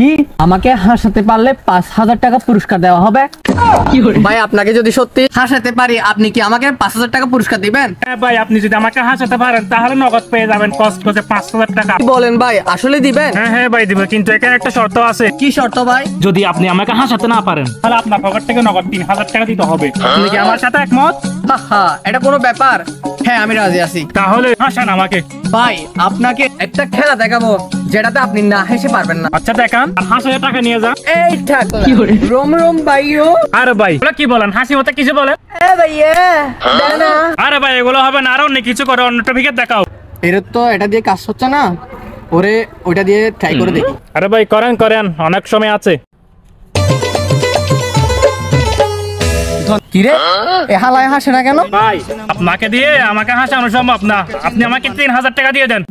কি আমাকে হাসাতে পারলে 5,000 টাকা পুরস্কার দেওয়া হবে? ভাই আপনাকে যদি সত্যি হাসাতে পারি আপনি কি আমাকে 5,000 টাকা পুরস্কার দিবেন? হ্যাঁ ভাই, আপনি যদি আমাকে হাসাতে পারেন তাহলে নগদ পেয়ে যাবেন কষ্ট করে 5,000 টাকা। কি বলেন ভাই, আসলে দিবেন? হ্যাঁ ভাই দিব, কিন্তু এখানে একটা শর্ত আছে। কি শর্ত ভাই? যদি আপনি আমাকে হাসাতে না পারেন তাহলে আপনার পকেট থেকে নগদ 3,000 টাকা দিতে হবে। আপনি কি আমার সাথে একমত? এটা কোনো ব্যাপার? হ্যাঁ আমি রাজি আছি। তাহলে হাসান আমাকে। ভাই আপনাকে একটা খেলা দেখাবো যেটাতে আপনি না হেসে পারবেন না। আচ্ছা দেখান, আর 5,000 টাকা নিয়ে যান। এই ঠাক রোম রোম ভাইও। আরে ভাই এগুলো কি বলেন, হাসি মতো কিছু বলেন। এ ভাইয়া দানা। আরে ভাই এগুলো হবে না, আরো অন্য কিছু করে, অন্য টপিকে দেখাও। এর তো এটা দিয়ে কাজ হচ্ছে না, ওরে ওইটা দিয়ে ট্রাই করে দেখি। আরে ভাই করেন করেন, অনেক সময় আছে। কি রে এ হালায় হাসে না কেন? ভাই আপনাকে দিয়ে আমাকে হাসানো সম্ভব না, আপনি আমাকে 3,000 টাকা দিয়ে দেন।